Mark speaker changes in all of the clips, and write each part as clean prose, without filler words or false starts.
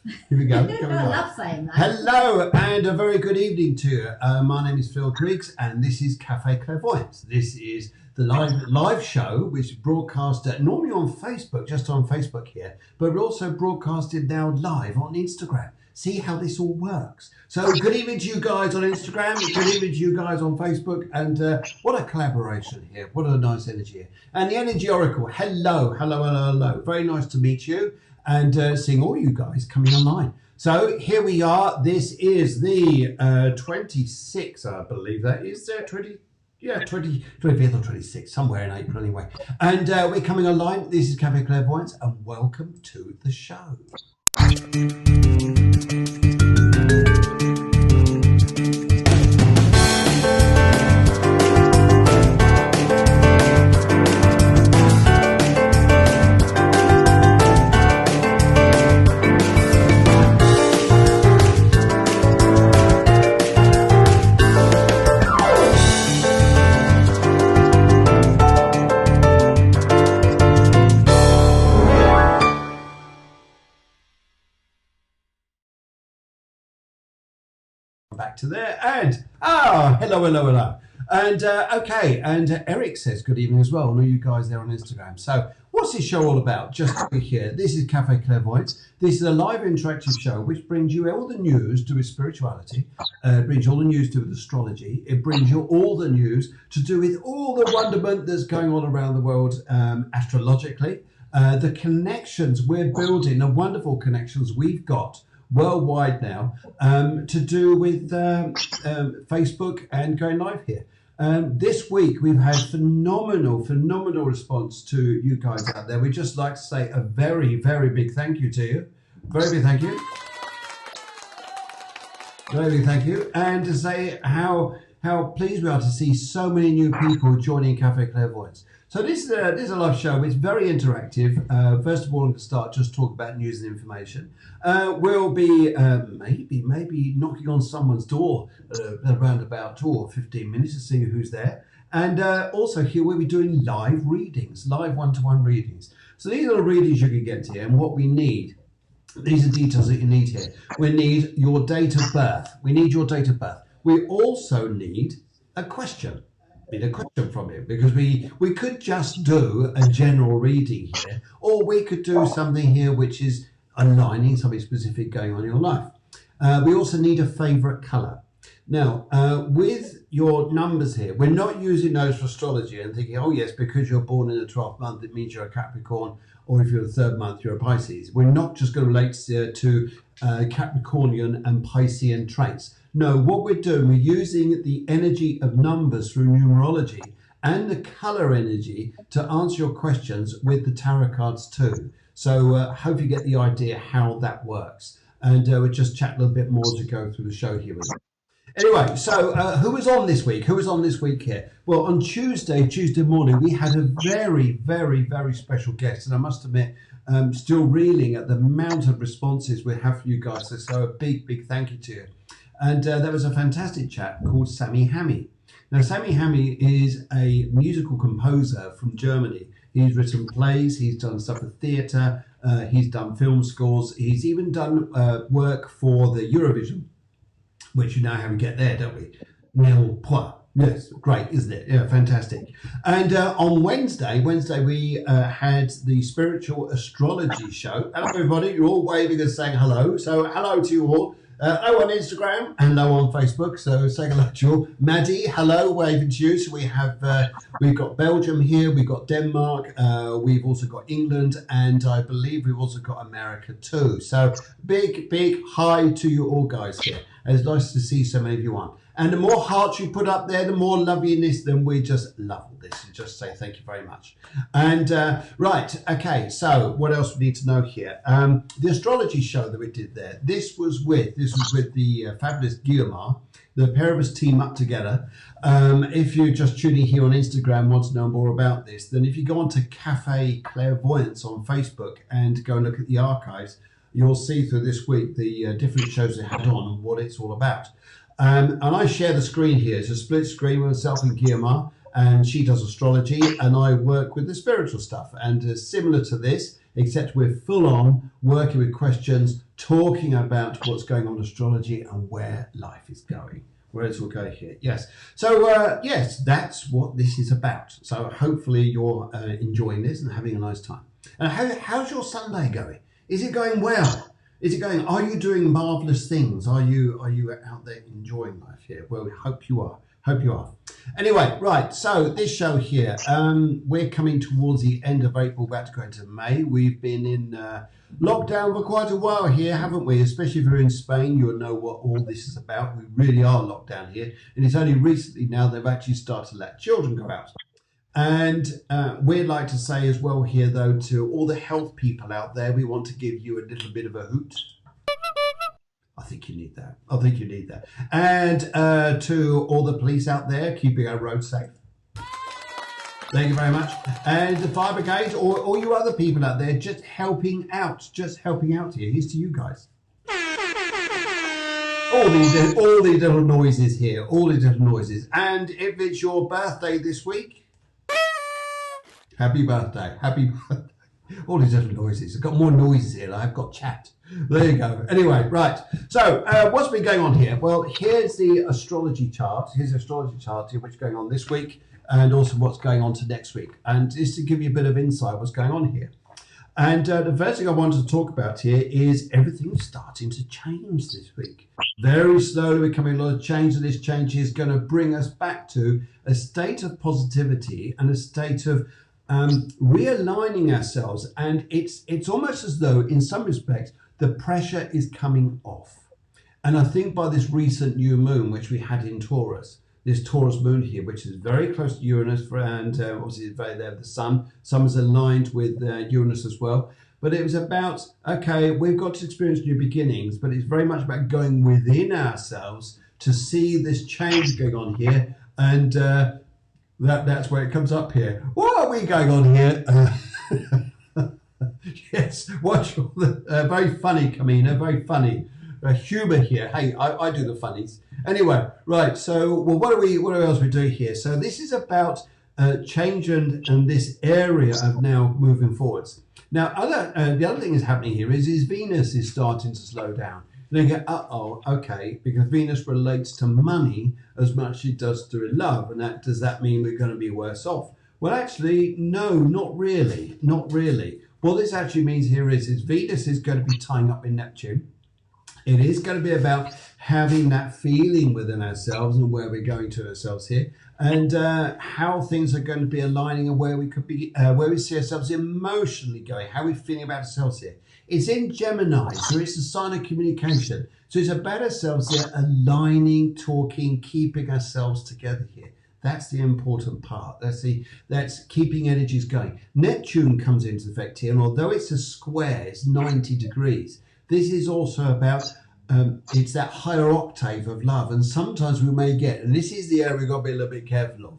Speaker 1: Here we go.
Speaker 2: I love saying that.
Speaker 1: Hello and a very good evening to you. My name is Phil Griggs and this is Cafe Clairvoyance. This is the live show which is broadcast normally on Facebook, just on Facebook here, but we're also broadcasted now live on Instagram. See how this all works. So good evening to you guys on Instagram, good evening to you guys on Facebook, and what a collaboration here. What a nice energy here. And the Energy Oracle, hello. Very nice to meet you and seeing all you guys coming online. So here we are. This is the 26th, I believe that is 25th or 26th, somewhere in April anyway. And we're coming online. This is Cafe Clairvoyance and welcome to the show. Back to there and hello and okay, and Eric says good evening as well, and all you guys there on Instagram. So what's this show all about? Just to be here, this is Cafe Clairvoyance. This is a live interactive show which brings you all the news to do with spirituality, brings you all the news to do with astrology, it brings you all the news to do with all the wonderment that's going on around the world astrologically, the connections we're building, the wonderful connections we've got worldwide now, to do with Facebook and going live here. This week we've had phenomenal response to you guys out there. We'd just like to say a very, very big thank you to you. Very big thank you. Very big thank you. And to say how pleased we are to see so many new people joining Cafe Clairvoyance. So this is a live show. It's very interactive. First of all, I'm going to start just talk about news and information. We'll be maybe knocking on someone's door around about 2 or 15 minutes to see who's there. And also here we'll be doing live readings, live one-to-one readings. So these are the readings you can get here, and what we need. These are details that you need here. We need your date of birth. We need your date of birth. We also need a question. A question from you, because we could just do a general reading here, or we could do something here which is aligning something specific going on in your life. We also need a favorite color. Now, with your numbers here, we're not using those for astrology and thinking, oh yes, because you're born in the 12th month, it means you're a Capricorn, or if you're the 3rd month, you're a Pisces. We're not just going to relate to Capricornian and Piscean traits. No, what we're doing, we're using the energy of numbers through numerology and the color energy to answer your questions with the tarot cards too. So hope you get the idea how that works. And we'll just chat a little bit more as we go through the show here. Anyway, so who was on this week? Who was on this week here? Well, on Tuesday morning, we had a very, very, very special guest. And I must admit, still reeling at the amount of responses we have for you guys. So a big, big thank you to you. And there was a fantastic chap called Sammy Hammy. Now, Sammy Hammy is a musical composer from Germany. He's written plays, he's done stuff for theatre, he's done film scores, he's even done work for the Eurovision, which you know how we get there, don't we? Nil point. Yes, great, isn't it? Yeah, fantastic. And on Wednesday we had the Spiritual Astrology Show. Hello, everybody. You're all waving and saying hello. So hello to you all. Hello on Instagram and hello on Facebook. So say hello to you all. Maddie, hello, waving to you. So we have we've got Belgium here, we've got Denmark, we've also got England, and I believe we've also got America too. So big hi to you all guys here. And it's nice to see so many of you on. And the more hearts you put up there, the more loveliness, then we just love this and just say thank you very much. And right, okay, so what else we need to know here? The astrology show that we did there, this was with the fabulous Guillemar. The pair of us team up together. If you're just tuning here on Instagram, want to know more about this, then if you go on to Cafe Clairvoyance on Facebook and go and look at the archives, you'll see through this week the different shows they had on and what it's all about. And I share the screen here. It's a split screen with myself and Guillemar, and she does astrology, and I work with the spiritual stuff. And similar to this, except we're full on working with questions, talking about what's going on in astrology and where life is going. Where it's all going here. Yes. So, yes, that's what this is about. So hopefully you're enjoying this and having a nice time. And how's your Sunday going? Is it going well? Is it going? Are you doing marvelous things? Are you out there enjoying life here? Well, we hope you are. Hope you are. Anyway, right. So this show here, we're coming towards the end of April, about to go into May. We've been in lockdown for quite a while here, haven't we? Especially if you're in Spain, you'll know what all this is about. We really are locked down here, and it's only recently now they've actually started to let children go out. And we'd like to say as well here, though, to all the health people out there, we want to give you a little bit of a hoot. I think you need that. I think you need that. And to all the police out there, keeping our roads safe. Thank you very much. And the fire brigade, or all you other people out there, just helping out here. Here's to you guys. All these little noises here, all these little noises. And if it's your birthday this week, happy birthday, happy birthday. All these little noises. I've got more noises here. I've got chat. There you go. Anyway, right. So what's been going on here? Well, here's the astrology chart. Here's the astrology chart here, which is going on this week, and also what's going on to next week. And just to give you a bit of insight what's going on here. And the first thing I wanted to talk about here is everything's starting to change this week. Very slowly we're coming a lot of change, and this change is going to bring us back to a state of positivity and a state of realigning ourselves. And it's almost as though, in some respects, the pressure is coming off. And I think by this recent new moon, which we had in Taurus, this Taurus moon here, which is very close to Uranus, and obviously it's very there, the sun. Sun is aligned with Uranus as well. But it was about, okay, we've got to experience new beginnings, but it's very much about going within ourselves to see this change going on here. And that's where it comes up here. What are we going on here? Yes, watch all the very funny, Kamina, very funny humour here. Hey, I do the funnies. Anyway, right. So, well, what else are we doing here? So this is about change and this area of now moving forwards. Now, the other thing that's happening here is Venus is starting to slow down. And they go, okay, because Venus relates to money as much as it does to love, and does that mean we're going to be worse off? Well, actually, no, not really, not really. What this actually means here is Venus is going to be tying up in Neptune. It is going to be about having that feeling within ourselves and where we're going to ourselves here, and how things are going to be aligning and where we could be, where we see ourselves emotionally going, how we're feeling about ourselves here. It's in Gemini, so it's a sign of communication. So it's about ourselves here aligning, talking, keeping ourselves together here. That's the important part. That's keeping energies going. Neptune comes into effect here, and although it's a square, it's 90 degrees. This is also about, it's that higher octave of love. And sometimes we may get, and this is the area we've got to be a little bit careful of,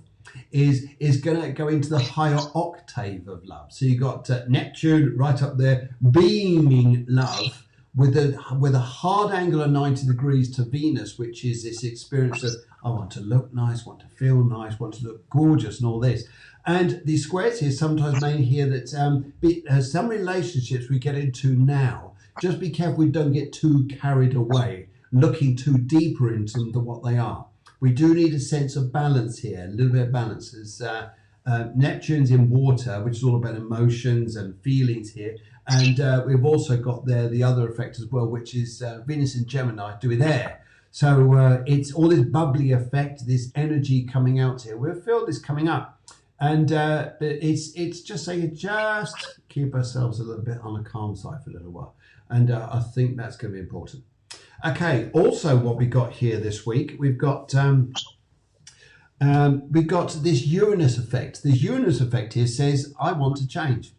Speaker 1: is going to go into the higher octave of love. So you've got Neptune right up there, beaming love, with a hard angle of 90 degrees to Venus, which is this experience of, I want to look nice, want to feel nice, want to look gorgeous and all this. And these squares here sometimes may hear that some relationships we get into now, just be careful we don't get too carried away, looking too deeper into them than what they are. We do need a sense of balance here, a little bit of balance. As Neptune's in water, which is all about emotions and feelings here. And we've also got there the other effect as well, which is Venus in Gemini doing air. So it's all this bubbly effect, this energy coming out here. We'll feel this coming up. And it's just saying, just keep ourselves a little bit on the calm side for a little while. And I think that's going to be important. Okay, also what we got here this week, we've got this Uranus effect. This Uranus effect here says, I want to change.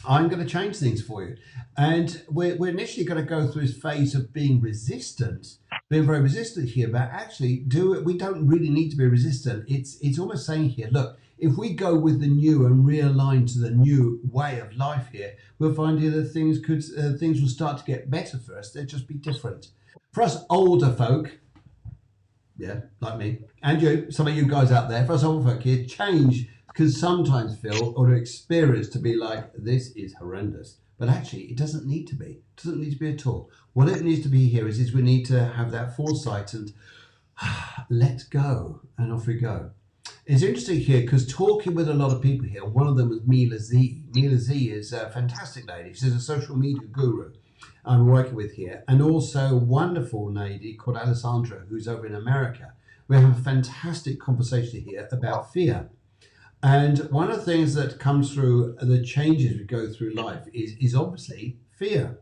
Speaker 1: I'm going to change things for you. And we're initially going to go through this phase of being resistant, being very resistant here, but actually we don't really need to be resistant. It's almost saying here, look, if we go with the new and realign to the new way of life here, we'll find here that things will start to get better for us. They'll just be different. For us older folk, yeah, like me, and you, some of you guys out there, for us older folk here, change can sometimes feel or experience to be like, this is horrendous. But actually, it doesn't need to be. It doesn't need to be at all. What it needs to be here is we need to have that foresight and let go, and off we go. It's interesting here because talking with a lot of people here, one of them was Mila Z. Mila Z is a fantastic lady. She's a social media guru I'm working with here, and also a wonderful lady called Alessandra, who's over in America. We have a fantastic conversation here about fear. And one of the things that comes through the changes we go through life is obviously fear.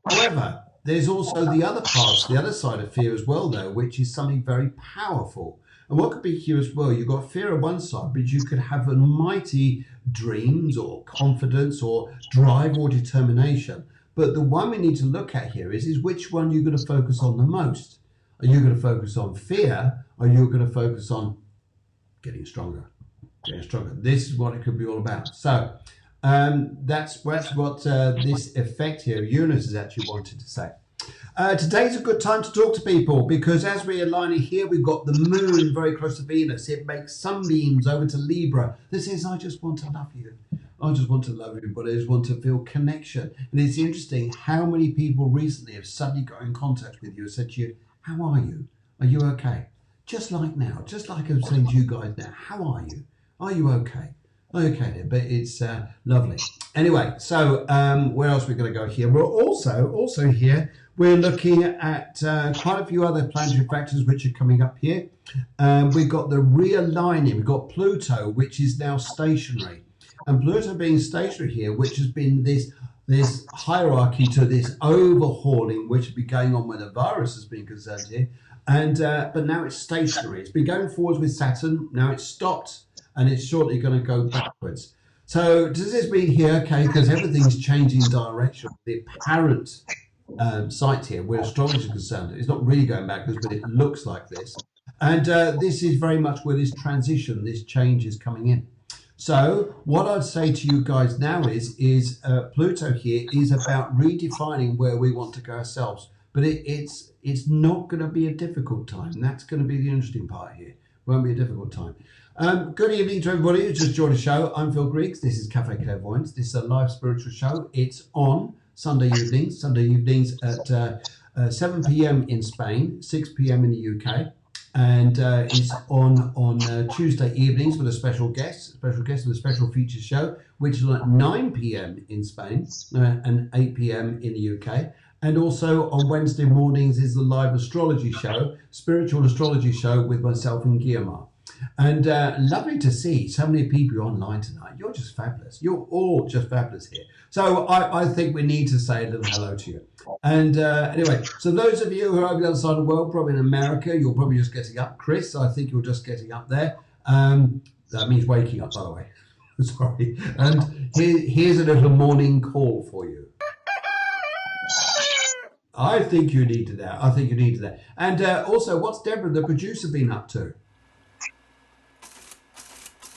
Speaker 1: However, there's also the other parts, the other side of fear as well, though, which is something very powerful. And what could be here as well, you've got fear on one side, but you could have almighty dreams or confidence or drive or determination. But the one we need to look at here is which one you're going to focus on the most. Are you going to focus on fear, or are you going to focus on getting stronger? Getting stronger. This is what it could be all about. So that's what this effect here, Eunice, is actually wanted to say. Today's a good time to talk to people because as we align it here, we've got the moon very close to Venus. It makes sunbeams over to Libra. This is, I just want to love you. I just want to love everybody. I just want to feel connection. And it's interesting how many people recently have suddenly got in contact with you and said to you, how are you? Are you okay? Just like now, just like I'm saying to you guys now, how are you? Are you okay? Okay, then, but it's lovely. Anyway, so where else are we going to go here? We're also here. We're looking at quite a few other planetary factors which are coming up here. We've got the realigning. We've got Pluto, which is now stationary, and Pluto being stationary here, which has been this hierarchy to this overhauling, which has been going on when the virus has been concerned here, and but now it's stationary. It's been going forwards with Saturn. Now it's stopped. And it's shortly going to go backwards. So does this mean here, okay, because everything's changing direction, the apparent sight here, where astrology is concerned, it's not really going backwards, but it looks like this. And this is very much where this transition, this change is coming in. So what I'd say to you guys now is Pluto here is about redefining where we want to go ourselves. But it's not going to be a difficult time. And that's going to be the interesting part here. Won't be a difficult time. Good evening to everybody who's just joined the show. I'm Phil Griggs. This is Cafe Clairvoyance. This is a live spiritual show. It's on Sunday evenings at 7 p.m. in Spain, 6 p.m. in the UK. And it's on Tuesday evenings with a special guest with a special feature show, which is at 9 p.m. in Spain and 8 p.m. in the UK. And also on Wednesday mornings is the live astrology show, spiritual astrology show with myself and Guillermo. And lovely to see so many people online tonight. You're just fabulous. You're all just fabulous here. So I think we need to say a little hello to you. And anyway, so those of you who are over the other side of the world, probably in America, you're probably just getting up. Chris, I think you're just getting up there. That means waking up, by the way. Sorry. And here's a little morning call for you. I think you needed that. And also, what's Deborah, the producer, been up to?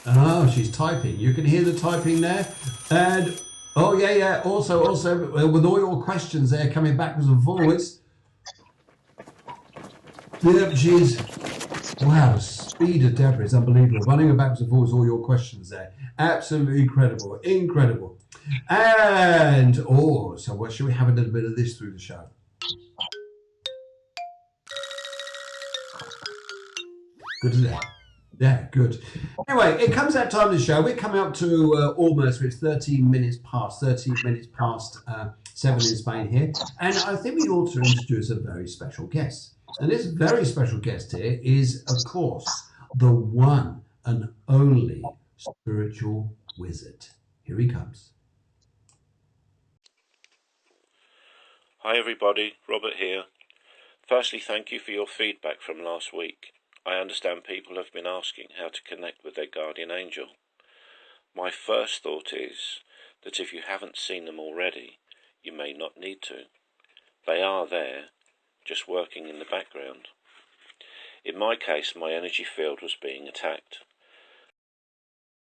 Speaker 1: Oh, she's typing. You can hear the typing there. And, oh, yeah. Also, with all your questions there coming backwards and forwards. Yeah, wow, the speed of Deborah is unbelievable. Running backwards and forwards, all your questions there. Absolutely incredible. And, so what, should we have a little bit of this through the show? Good as that. Yeah, good. Anyway, it comes that time of the show. We're coming up to almost, it's 13 minutes past 7 in Spain here. And I think we ought to introduce a very special guest. And this very special guest here is, of course, the one and only spiritual wizard. Here he comes.
Speaker 2: Hi everybody, Robert here. Firstly, thank you for your feedback from last week. I understand people have been asking how to connect with their guardian angel. My first thought is that if you haven't seen them already, you may not need to. They are there, just working in the background. In my case, my energy field was being attacked.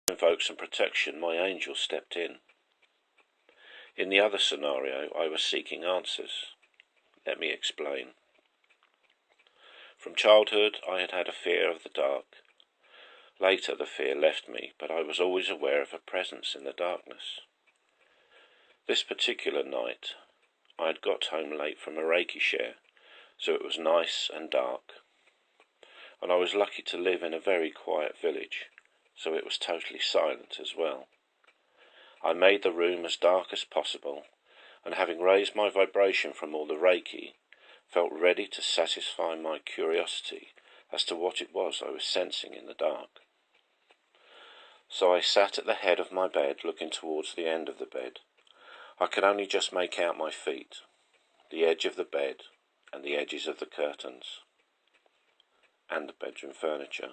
Speaker 2: To invoke some protection, my angel stepped in. In the other scenario, I was seeking answers. Let me explain. From childhood, I had had a fear of the dark. Later, the fear left me, but I was always aware of a presence in the darkness. This particular night, I had got home late from a Reiki share, so it was nice and dark, and I was lucky to live in a very quiet village, so it was totally silent as well. I made the room as dark as possible, and having raised my vibration from all the Reiki, felt ready to satisfy my curiosity as to what it was I was sensing in the dark. So I sat at the head of my bed, looking towards the end of the bed. I could only just make out my feet, the edge of the bed, and the edges of the curtains, and the bedroom furniture.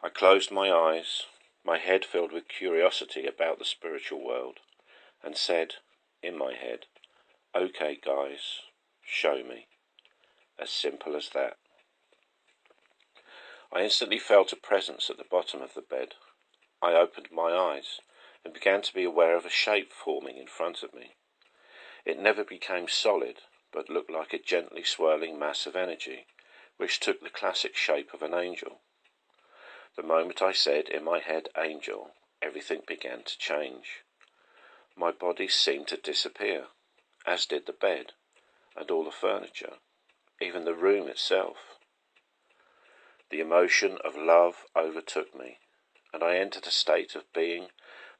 Speaker 2: I closed my eyes, my head filled with curiosity about the spiritual world, and said, in my head, "Okay, guys, show me." As simple as that. I instantly felt a presence at the bottom of the bed. I opened my eyes and began to be aware of a shape forming in front of me. It never became solid, but looked like a gently swirling mass of energy, which took the classic shape of an angel. The moment I said in my head, "Angel," everything began to change. My body seemed to disappear, as did the bed and all the furniture, even the room itself. The emotion of love overtook me, and I entered a state of being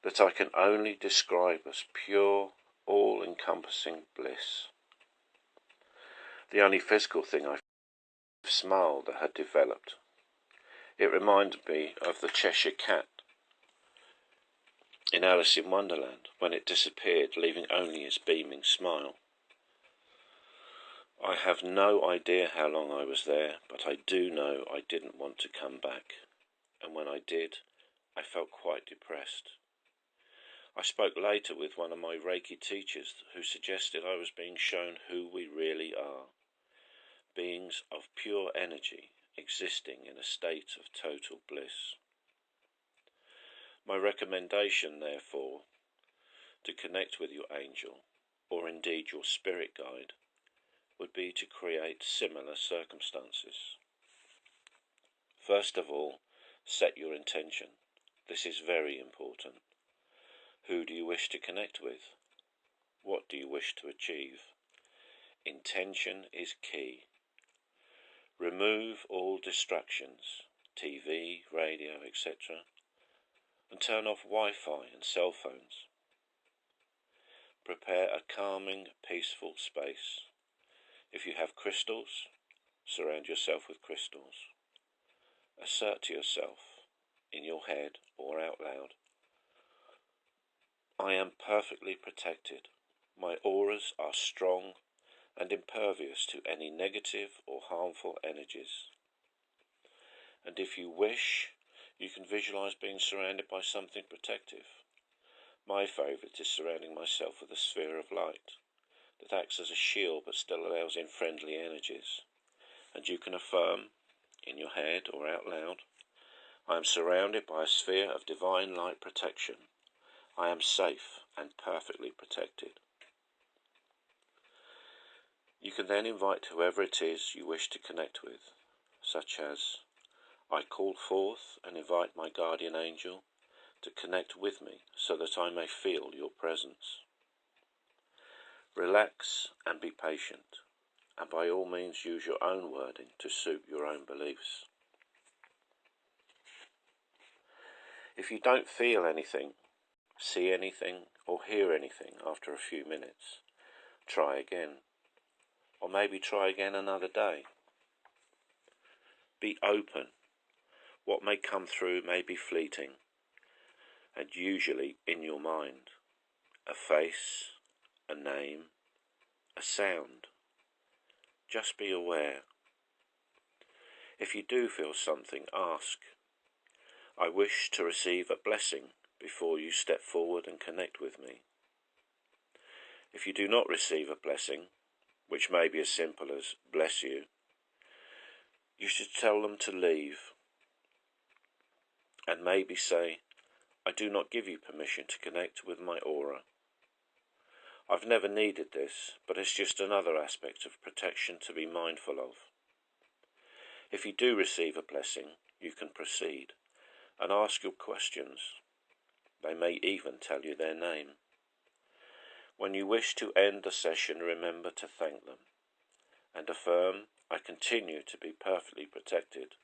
Speaker 2: that I can only describe as pure, all-encompassing bliss. The only physical thing I smiled that had developed. It reminded me of the Cheshire Cat in Alice in Wonderland, when it disappeared, leaving only its beaming smile. I have no idea how long I was there, but I do know I didn't want to come back, and when I did, I felt quite depressed. I spoke later with one of my Reiki teachers who suggested I was being shown who we really are, beings of pure energy existing in a state of total bliss. My recommendation, therefore, to connect with your angel, or indeed your spirit guide, would be to create similar circumstances. First of all, set your intention. This is very important. Who do you wish to connect with? What do you wish to achieve? Intention is key. Remove all distractions, TV, radio, etc., and turn off Wi-Fi and cell phones. Prepare a calming, peaceful space. If you have crystals, surround yourself with crystals. Assert to yourself, in your head or out loud, "I am perfectly protected. My auras are strong and impervious to any negative or harmful energies." And if you wish, you can visualize being surrounded by something protective. My favourite is surrounding myself with a sphere of light that acts as a shield but still allows in friendly energies. And you can affirm, in your head or out loud, "I am surrounded by a sphere of divine light protection. I am safe and perfectly protected." You can then invite whoever it is you wish to connect with, such as, "I call forth and invite my guardian angel to connect with me so that I may feel your presence." Relax and be patient, and by all means use your own wording to suit your own beliefs. If you don't feel anything, see anything, or hear anything after a few minutes, try again, or maybe try again another day. Be open. What may come through may be fleeting, and usually in your mind. A face, a name, a sound. Just be aware. If you do feel something, ask, "I wish to receive a blessing before you step forward and connect with me." If you do not receive a blessing, which may be as simple as "bless you," you should tell them to leave, and maybe say, "I do not give you permission to connect with my aura. I've never needed this, but it's just another aspect of protection to be mindful of." If you do receive a blessing, you can proceed and ask your questions. They may even tell you their name. When you wish to end the session, remember to thank them and affirm, I continue to be perfectly protected.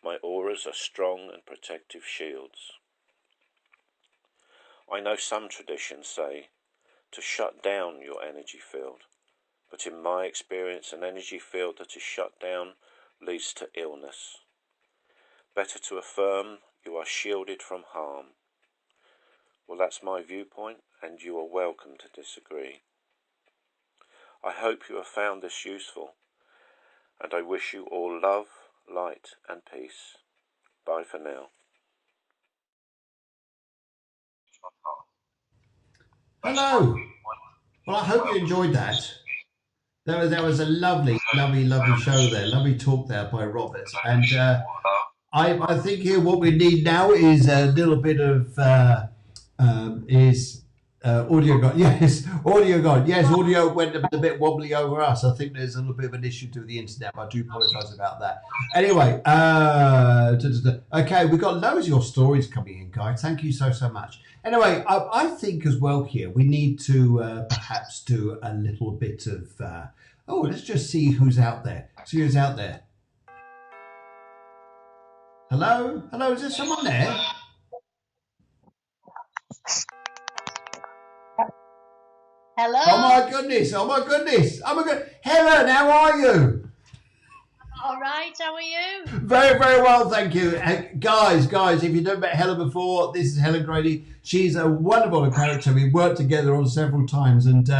Speaker 2: My auras are strong and protective shields. I know some traditions say to shut down your energy field, but in my experience, an energy field that is shut down leads to illness. Better to affirm you are shielded from harm. Well, that's my viewpoint, and you are welcome to disagree. I hope you have found this useful, and I wish you all love, light, and peace. Bye for now.
Speaker 1: Hello. Well, I hope you enjoyed that. That was a lovely show there. Lovely talk there by Robert. And I think here what we need now is a little bit of audio gone. Yes, audio gone. Yes, audio went a bit wobbly over us. I think there's a little bit of an issue to the internet. I do apologise about that. Anyway, okay, we've got loads of your stories coming in, guys. Thank you so much. Anyway, I think as well here we need to perhaps do a little bit of. Let's just see who's out there. See who's out there. Hello, is there someone there?
Speaker 3: Hello.
Speaker 1: Oh my goodness! Helen, how are you?
Speaker 3: All right, how are you?
Speaker 1: Very well, thank you. Guys, if you've never met Helen before, this is Helen Grady. She's a wonderful character. We worked together on several times, and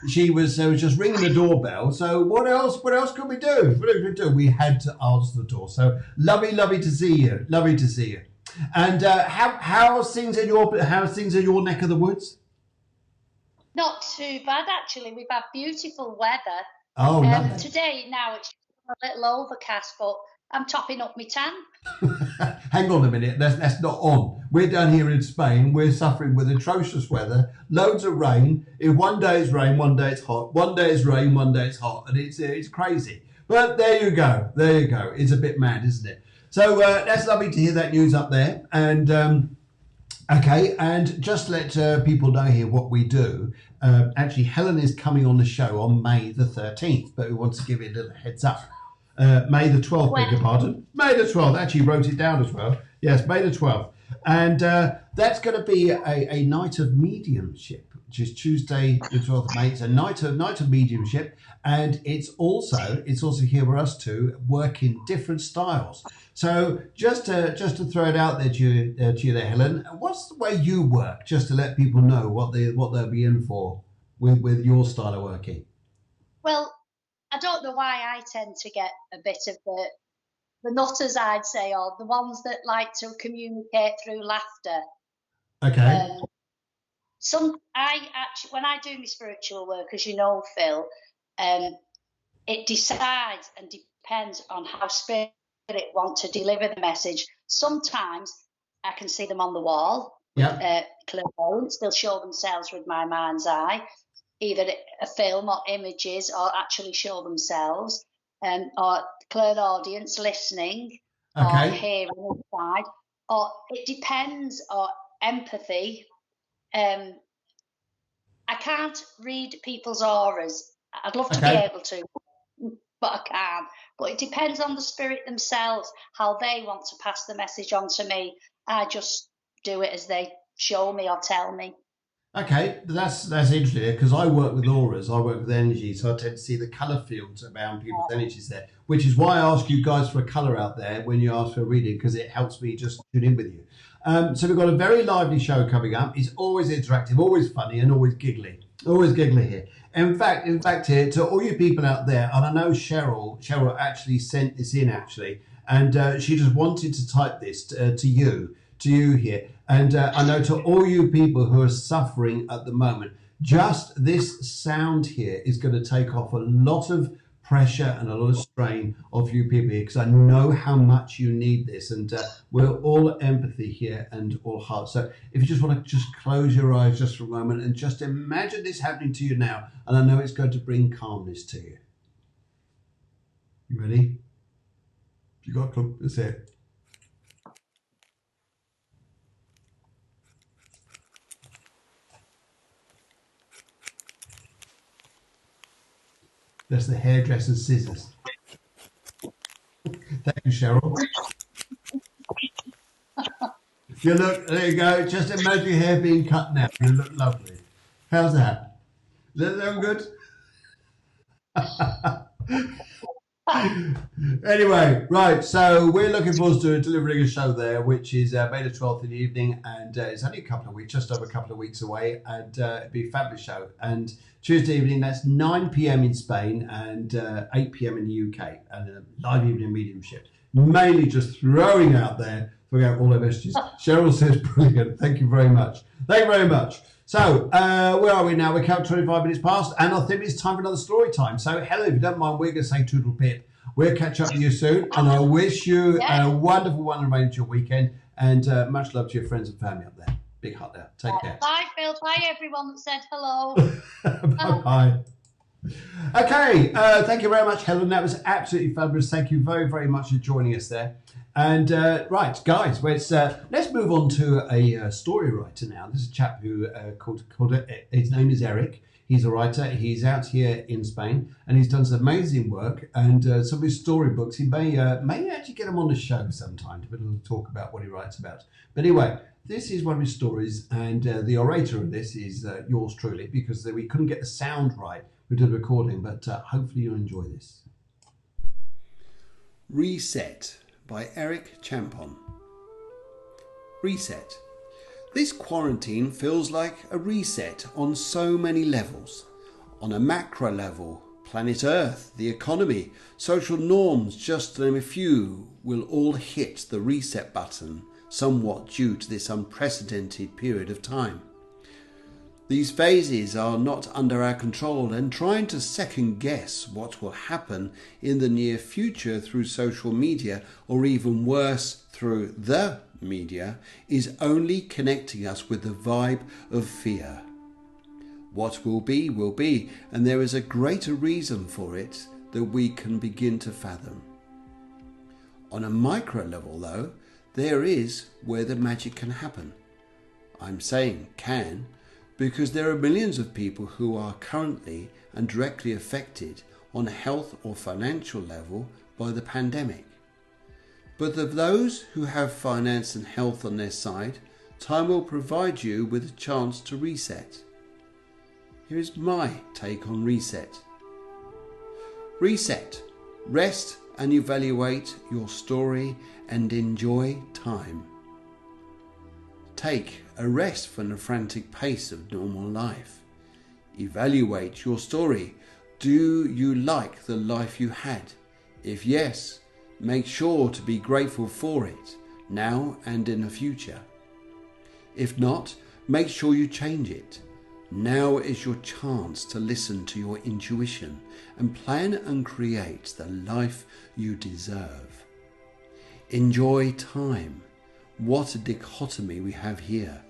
Speaker 1: she was just ringing the doorbell. So what else could we do? We had to answer the door. So lovely to see you. And how's things in your neck of the woods?
Speaker 3: Not too bad, actually. We've had beautiful weather.
Speaker 1: Oh, lovely.
Speaker 3: Today, now it's a little overcast, but I'm topping up my tan.
Speaker 1: Hang on a minute, that's not on. We're down here in Spain. We're suffering with atrocious weather, loads of rain. One day it's rain, one day it's hot. One day it's rain, one day it's hot, and it's crazy. But there you go. It's a bit mad, isn't it? So that's lovely to hear that news up there. And okay, and just let people know here what we do. Actually, Helen is coming on the show on May the 13th, but we want to give it a little heads up. May the 12th, beg your pardon. May the 12th, actually wrote it down as well. Yes, May the 12th. And that's going to be a night of mediumship, which is Tuesday the 12th of May. It's a night of mediumship. And it's also here for us to work in different styles. So just to throw it out there to you there, Helen, what's the way you work, just to let people know what they'll be in for with your style of working?
Speaker 3: Well, I don't know why I tend to get a bit of the nutters, I'd say, or the ones that like to communicate through laughter.
Speaker 1: Okay.
Speaker 3: When I do my spiritual work, as you know, Phil, it decides and depends on how spirit want to deliver the message. Sometimes I can see them on the wall.
Speaker 1: Yeah.
Speaker 3: Clairvoyance, they'll show themselves with my mind's eye, either a film or images, or actually show themselves, or clairaudience, listening,
Speaker 1: okay,
Speaker 3: or hearing inside, or it depends, or empathy. I can't read people's auras. I'd love to be able to, but I can't. But it depends on the spirit themselves, how they want to pass the message on to me. I just do it as they show me or tell me.
Speaker 1: Okay, that's interesting, because I work with auras, I work with energy, so I tend to see the colour fields around people's energies there, which is why I ask you guys for a colour out there when you ask for a reading, because it helps me just tune in with you. So we've got a very lively show coming up. It's always interactive, always funny, and always giggly here. In fact, here, to all you people out there, and I know Cheryl actually sent this in, and she just wanted to type this to you here. And I know to all you people who are suffering at the moment, just this sound here is going to take off a lot of pressure and a lot of strain off you people here, because I know how much you need this, and we're all empathy here and all heart. So if you just want to just close your eyes just for a moment and just imagine this happening to you now, and I know it's going to bring calmness to you. You ready? You got to let's hear it. That's the hairdresser's scissors. Thank you, Cheryl. You look, there you go. Just imagine your hair being cut now. You look lovely. How's that? Does that sound good? Anyway, right. So we're looking forward to delivering a show there, which is May the 12th in the evening. And it's only a couple of weeks, just over a couple of weeks away. And it'll be a fabulous show. And Tuesday evening, that's 9 p.m. in Spain and 8 p.m. in the UK. And a live evening mediumship. Mainly just throwing out there, throwing out all their messages. Cheryl says, brilliant. Thank you very much. Thank you very much. So, where are we now? We're counting 25 minutes past, and I think it's time for another story time. So, Helen, if you don't mind, we're going to say toodle pip. We'll catch up with you soon, and I wish you a wonderful one and your weekend, and much love to your friends and family up there. Big hug there. Take care.
Speaker 3: Bye, Phil. Bye, everyone that said hello.
Speaker 1: Bye-bye. Okay, thank you very much, Helen. That was absolutely fabulous. Thank you very, very much for joining us there. And right, guys, let's move on to a story writer now. This is a chap who his name is Eric. He's a writer. He's out here in Spain, and he's done some amazing work. And some of his storybooks, he may actually get him on the show sometime to be able to talk about what he writes about. But anyway, this is one of his stories, and the orator of this is yours truly, because we couldn't get the sound right. We did a recording, but hopefully you'll enjoy this.
Speaker 4: Reset by Eric Champon. Reset. This quarantine feels like a reset on so many levels. On a macro level, planet Earth, the economy, social norms, just to name a few, will all hit the reset button somewhat due to this unprecedented period of time. These phases are not under our control, and trying to second guess what will happen in the near future through social media, or even worse through the media, is only connecting us with the vibe of fear. What will be, and there is a greater reason for it that we can begin to fathom. On a micro level though, there is where the magic can happen. I'm saying can, because there are millions of people who are currently and directly affected on a health or financial level by the pandemic. But of those who have finance and health on their side, time will provide you with a chance to reset. Here is my take on reset. Reset. Rest and evaluate your story and enjoy time. Take a rest from the frantic pace of normal life. Evaluate your story. Do you like the life you had? If yes, make sure to be grateful for it, now and in the future. If not, make sure you change it. Now is your chance to listen to your intuition and plan and create the life you deserve. Enjoy time. What a dichotomy we have here.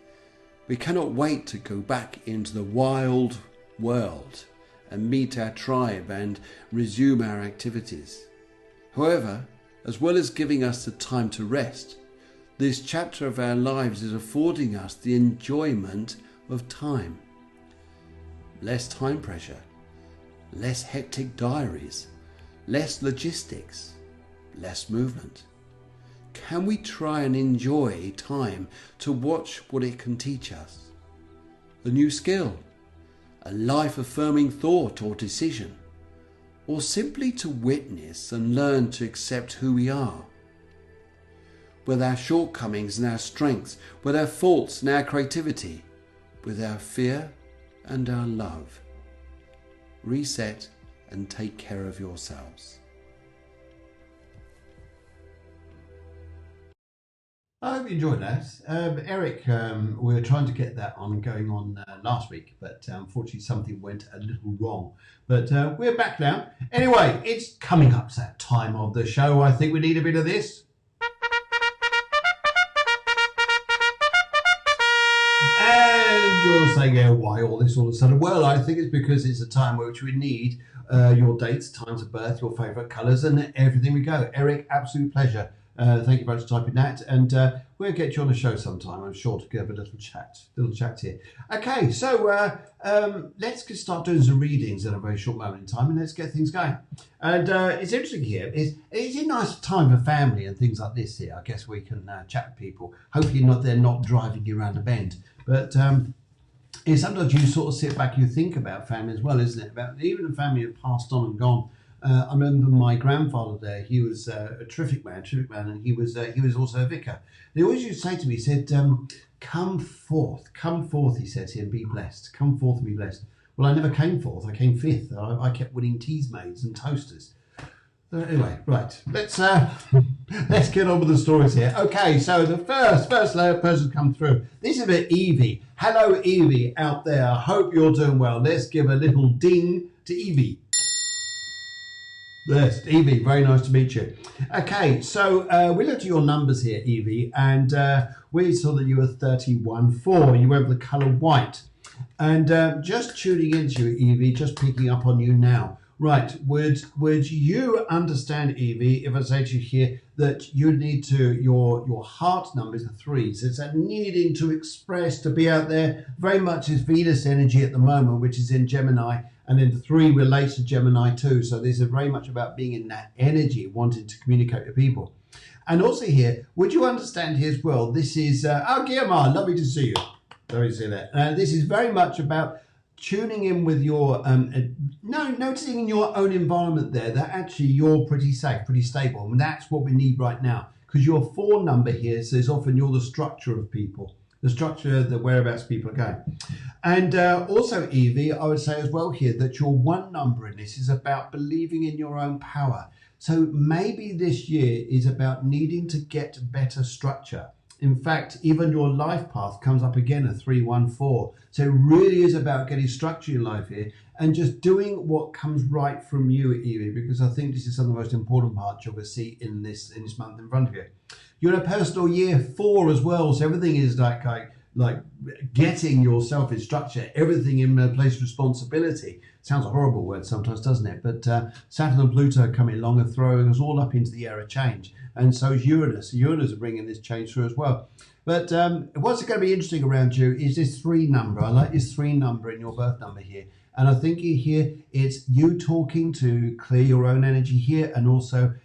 Speaker 4: We cannot wait to go back into the wild world and meet our tribe and resume our activities. However, as well as giving us the time to rest, this chapter of our lives is affording us the enjoyment of time. Less time pressure, less hectic diaries, less logistics, less movement. Can we try and enjoy time to watch what it can teach us? A new skill, a life-affirming thought or decision, or simply to witness and learn to accept who we are. With our shortcomings and our strengths, with our faults and our creativity, with our fear and our love. Reset and take care of yourselves.
Speaker 1: I hope you enjoyed that. Eric, we were trying to get that going on last week, but unfortunately something went a little wrong. But we're back now. Anyway, it's coming up to that time of the show. I think we need a bit of this. And you're saying, yeah, why all this all of a sudden? Well, I think it's because it's a time which we need your dates, times of birth, your favourite colours, and everything we go. Eric, absolute pleasure. Thank you very much for typing that, and we'll get you on the show sometime, I'm sure, to have a little chat here. Okay, so let's start doing some readings in a very short moment in time, and let's get things going. And it's interesting here. It's a nice time for family and things like this here. I guess we can chat with people. Hopefully they're not driving you around a bend, but sometimes you sort of sit back and you think about family as well, isn't it? About even the family that passed on and gone. I remember my grandfather there. He was a terrific man, and he was also a vicar. And he always used to say to me, he said, come forth, he said to him, be blessed. Come forth and be blessed. Well, I never came forth. I came fifth. I kept winning teasmaids and toasters. Anyway, right, let's get on with the stories here. Okay, so the first person come through. This is about Evie. Hello, Evie, out there. I hope you're doing well. Let's give a little ding to Evie. Yes, Evie, very nice to meet you. Okay, so we looked at your numbers here, Evie, and we saw that you were 31-4. You went with the colour white. And just tuning into you, Evie, just picking up on you now. Right, would you understand, Evie, if I say to you here that you need to, your heart number is a 3, so it's that needing to express, to be out there, very much is Venus energy at the moment, which is in Gemini, and then the 3 relates to Gemini too, so this is very much about being in that energy, wanting to communicate with people. And also here, would you understand here as well, this is, Guillermo, lovely to see you. Sorry to see that. This is very much about tuning in with your, noticing in your own environment there that actually you're pretty safe, pretty stable. And that's what we need right now. Because your 4 number here says often you're the structure of people, the structure, the whereabouts people are going. And also, Evie, I would say as well here that your 1 number in this is about believing in your own power. So maybe this year is about needing to get better structure. In fact, even your life path comes up again, a 3-1-4. So it really is about getting structure in life here and just doing what comes right from you, Evie, because I think this is some of the most important parts you'll see in this month in front of you. You're in a personal year 4 as well, so everything is like getting yourself in structure, everything in a place of responsibility. Sounds a horrible word sometimes, doesn't it? But Saturn and Pluto coming along and throwing us all up into the air of change. And so is Uranus. Uranus are bringing this change through as well. But what's going to be interesting around you is this 3 number. I like this 3 number in your birth number here. And I think here it's you talking to clear your own energy here and also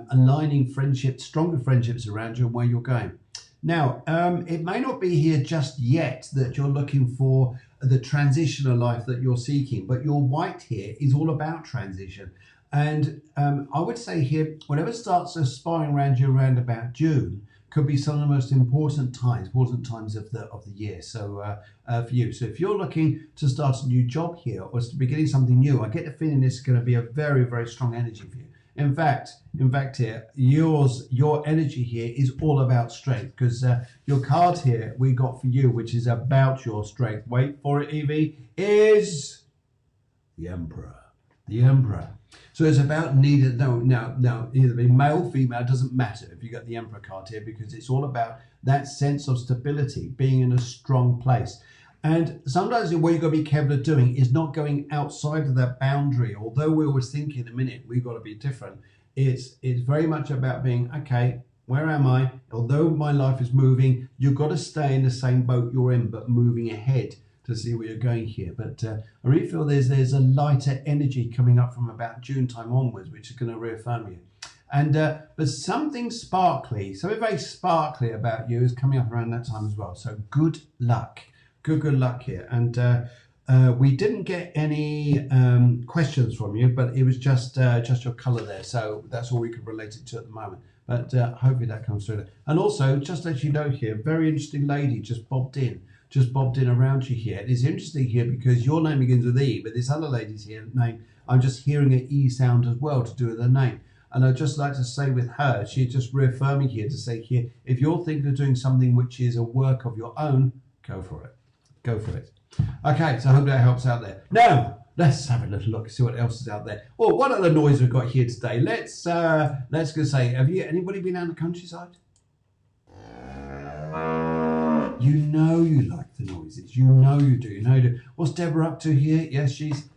Speaker 1: aligning friendships, stronger friendships around you and where you're going. Now, it may not be here just yet that you're looking for the transitional life that you're seeking, but your white here is all about transition. And I would say here, whatever starts aspiring around you around about June could be some of the most important times of the year. So for you, so if you're looking to start a new job here or to beginning something new, I get the feeling this is going to be a very, very strong energy for you. In fact, here, your energy here is all about strength because your card here we got for you, which is about your strength. Wait for it, Evie, is the Emperor. The Emperor. So it's about needed. No, either be male, female, doesn't matter if you got the Emperor card here because it's all about that sense of stability, being in a strong place. And sometimes what you've got to be careful of doing is not going outside of that boundary. Although we always think in a minute we've got to be different, it's very much about being, okay, where am I? Although my life is moving, you've got to stay in the same boat you're in, but moving ahead to see where you're going here. But I really feel there's a lighter energy coming up from about June time onwards, which is going to reaffirm you. And but something very sparkly about you is coming up around that time as well. So good luck. Good luck here. And we didn't get any questions from you, but it was just your colour there. So that's all we could relate it to at the moment. But hopefully that comes through. And also, just as you know here, very interesting lady just bobbed in around you here. It's interesting here because your name begins with E, but this other lady's here name, I'm just hearing an E sound as well to do with her name. And I'd just like to say with her, she's just reaffirming here to say here, if you're thinking of doing something which is a work of your own, go for it. Go for it. Okay, so I hope that helps out there. Now, let's have a little look, see what else is out there. Well, what other noise we've got here today? Let's go say, anybody been out in the countryside? You know you like the noises. You know you do. You know you do. What's Deborah up to here? Yes, she's...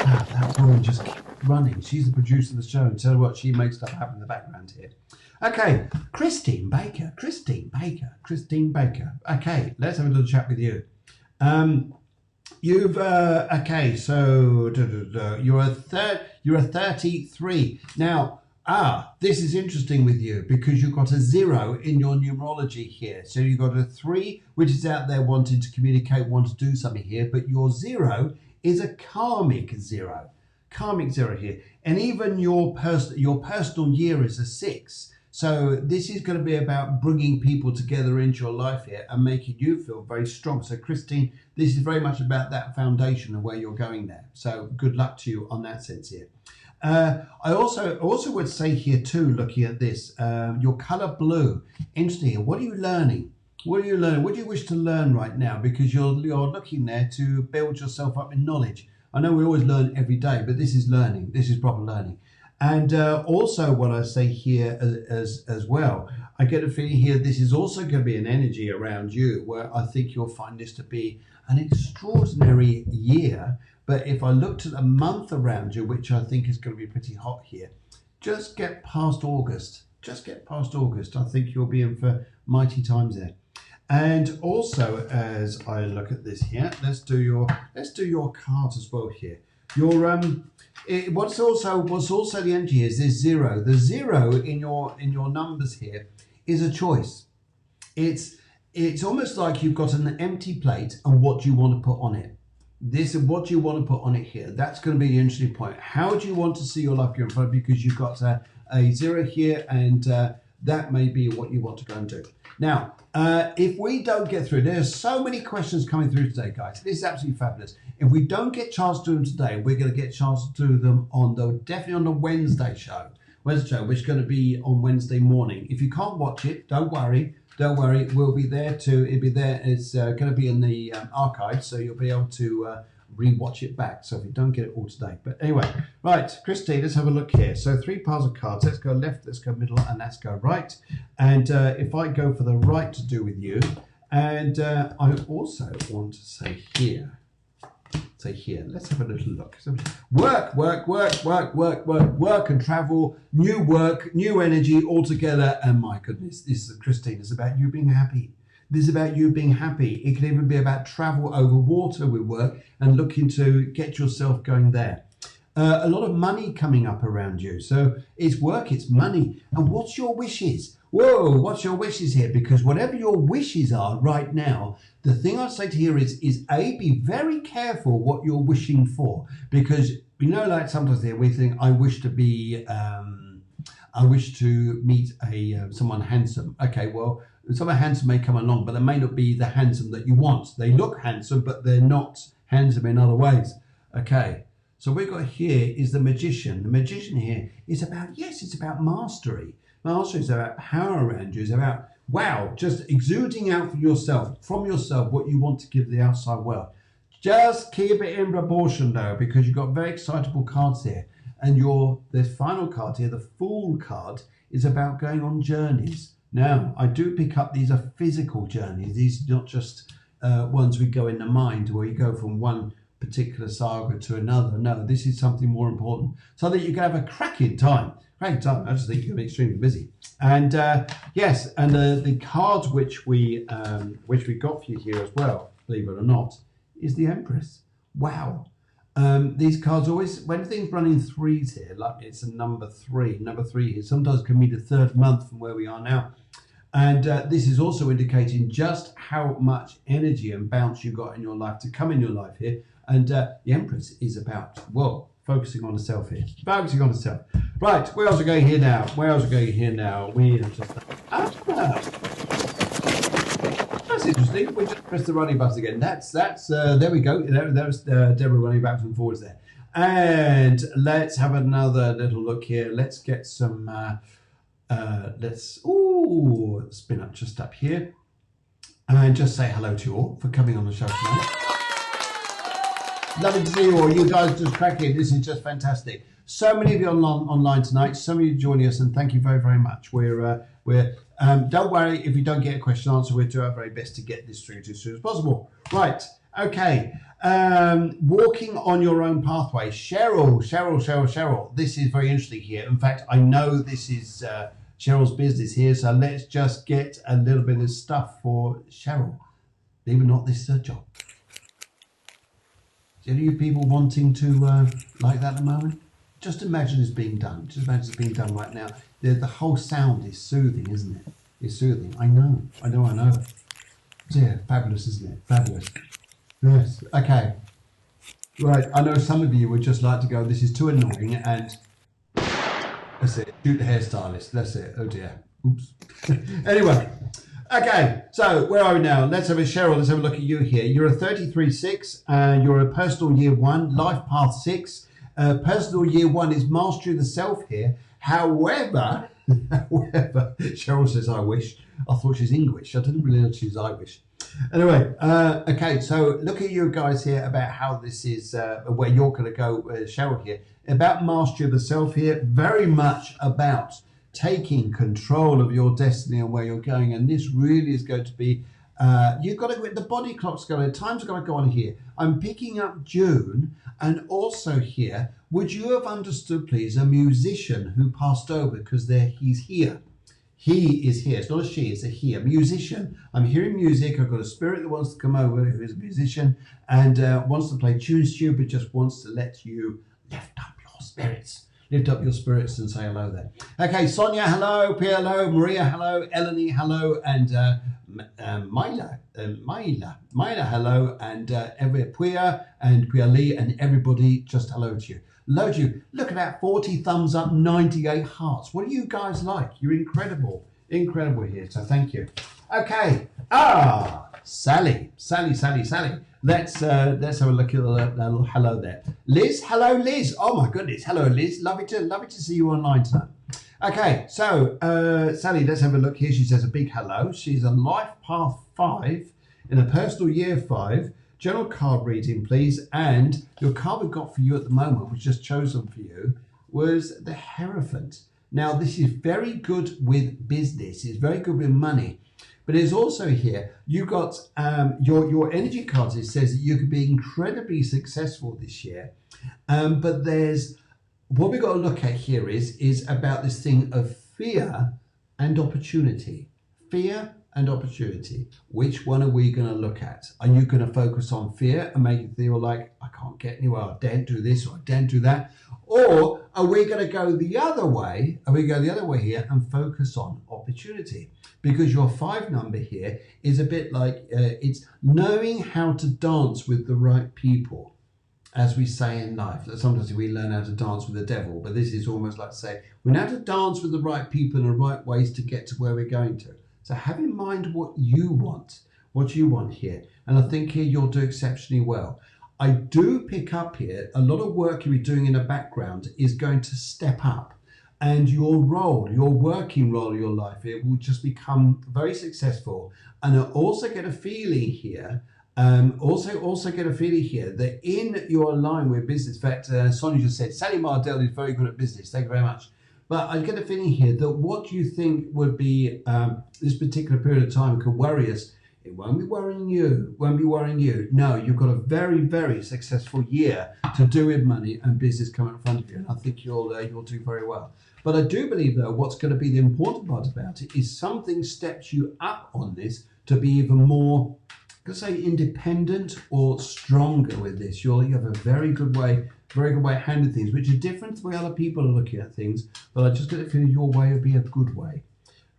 Speaker 1: that woman just running. She's the producer of the show, and tell her what, she makes stuff happen in the background here. Okay, Christine Baker. Okay, let's have a little chat with you. Okay, so you're a 33 now. This is interesting with you because you've got a 0 in your numerology here. So you've got a 3, which is out there wanting to communicate, want to do something here, but your 0 is a karmic 0 here, and even your personal year is a 6. So this is going to be about bringing people together into your life here and making you feel very strong. So Christine, this is very much about that foundation and where you're going there. So good luck to you on that sense here. I also would say here too, looking at this, your color blue. Interesting. What are you learning? What do you wish to learn right now? Because you're looking there to build yourself up in knowledge. I know we always learn every day, but this is learning. This is proper learning. And also what I say here as well, I get a feeling here this is also going to be an energy around you where I think you'll find this to be an extraordinary year. But if I looked at a month around you, which I think is going to be pretty hot here, just get past August. I think you'll be in for mighty times there. And also, as I look at this here, let's do your cards as well here. Your what's also the energy is this 0. The 0 in your numbers here is a choice. It's almost like you've got an empty plate and what do you want to put on it. This is what you want to put on it here. That's going to be the interesting point. How do you want to see your life go in front? Because you've got a 0 here, and that may be what you want to go and do. Now, if we don't get through, there's so many questions coming through today, guys. This is absolutely fabulous. If we don't get a chance to do them today, we're going to get a chance to do them definitely on the Wednesday show, which is going to be on Wednesday morning. If you can't watch it, don't worry. We'll be there too. It'll be there. It's going to be in the archive, so you'll be able to re-watch it back. So if you don't get it all today, but anyway, right, Christine, let's have a look here. So 3 piles of cards. Let's go left, let's go middle, and let's go right. And if I go for the right to do with you, and I also want to say here. Let's have a little look. Work, and travel, new work, new energy altogether. And my goodness, this is Christine. It's about you being happy. This is about you being happy. It can even be about travel over water with work and looking to get yourself going there. A lot of money coming up around you. So it's work, it's money. And what's your wishes? Whoa, what's your wishes here? Because whatever your wishes are right now, the thing I'd say to here is A, be very careful what you're wishing for. Because, like sometimes here we think, I wish to be, I wish to meet someone handsome. Okay, well, someone handsome may come along, but they may not be the handsome that you want. They look handsome, but they're not handsome in other ways. Okay, so we've got here is the magician. The magician here is about, it's about mastery. Mastery is about power around you. It's about, wow, just exuding out from yourself what you want to give the outside world. Just keep it in proportion though, because you've got very excitable cards here. And this final card here, the Fool card, is about going on journeys. Now, I do pick up these are physical journeys. These are not just ones we go in the mind where you go from one particular saga to another. No, this is something more important so that you can have a cracking time. I just think you're going to be extremely busy. And yes, and the cards which we got for you here as well, believe it or not, is the Empress. Wow. These cards always, when things run in 3s here, like it's a number 3 here, sometimes can be the 3rd month from where we are now. And this is also indicating just how much energy and bounce you got in your life to come in your life here. And the Empress is about, focusing on herself here. Focusing on herself. Right, where else are we going here now? We have just... That's interesting. We just press the running buttons again. That's there we go. There's Deborah running backwards and forwards there. And let's have another little look here. Let's get some... let's spin up just up here. And just say hello to you all for coming on the show tonight. Lovely to see you all. You guys just cracking. This is just fantastic. So many of you online tonight. So many of you joining us, and thank you very, very much. We're don't worry if you don't get a question answered. We'll do our very best to get this through to you as soon as possible. Right, Okay. Walking on your own pathway. Cheryl. This is very interesting here. In fact, I know this is Cheryl's business here, so let's just get a little bit of stuff for Cheryl. Believe it or not, this is her job. Are you people wanting to like that at the moment? Just imagine it's being done. Just imagine it's being done right now. The whole sound is soothing, isn't it? It's soothing. I know. Yeah, fabulous, isn't it? Fabulous. Yes. Okay. Right. I know some of you would just like to go, this is too annoying, and that's it. Shoot the hairstylist. That's it. Oh dear. Oops. Anyway. Okay, so where are we now? Let's have a look at you here. You're a 33-6, you're a personal year 1, life path 6. Personal year 1 is mastery of the self here. However, Cheryl says, I wish. I thought she's English. I didn't really know she's Irish. Anyway, okay, so look at you guys here about how this is, where you're going to go, Cheryl here. About mastery of the self here, very much about taking control of your destiny and where you're going, and this really is going to be you've got to, the body clock's going, time's going to go on here. I'm picking up June, and also here, would you have understood, please, a musician who passed over, because he's here. He is here. It's not a she, it's a he, a musician. I'm hearing music. I've got a spirit that wants to come over, who is a musician and wants to play tunes to you, but just wants to let you lift up your spirits. Lift up your spirits and say hello there. Okay, Sonia, hello. Pia, hello. Maria, hello. Eleni, hello. And Myla, hello. And Pia and Pia Lee and everybody, just hello to you. Hello to you. Look at that, 40 thumbs up, 98 hearts. What do you guys like? You're incredible. Incredible here, so thank you. Okay. Sally. Let's have a look at that little hello there. Liz, hello Liz. Oh my goodness, hello Liz. Lovely to see you online tonight. Okay, so Sally, let's have a look here. She says a big hello. She's a life path 5 in a personal year 5. General card reading, please. And your card we've got for you at the moment, which just chosen for you, was the Hierophant. Now, this is very good with business. It's very good with money. But it's also here, you got your energy cards. It says that you could be incredibly successful this year. But there's, what we've got to look at here is about this thing of fear and opportunity. Fear and opportunity. Which one are we going to look at? Are you going to focus on fear and make it feel like, I can't get anywhere, I daren't do this or I daren't do that? Or are we going to go the other way? Are we going the other way here and focus on opportunity? Because your 5 number here is a bit like, it's knowing how to dance with the right people, as we say in life. Sometimes we learn how to dance with the devil, but this is almost like saying, we know how to dance with the right people in the right ways to get to where we're going to. So have in mind what you want here. And I think here you'll do exceptionally well. I do pick up here, a lot of work you'll be doing in the background is going to step up. And your role, your working role in your life, it will just become very successful. And I also get a feeling here, also get a feeling here that in your line with business, in fact, Sonia just said, Sally Mardell is very good at business. Thank you very much. But I get a feeling here that what you think would be this particular period of time could worry us. It won't be worrying you. Won't be worrying you. No, you've got a very, very successful year to do with money and business coming in front of you. And I think you'll do very well. But I do believe, though, what's going to be the important part about it is something steps you up on this to be even more, let's say, independent or stronger with this. You have a very good way of handling things, which is different to the way other people are looking at things. But I just get a feeling your way would be a good way.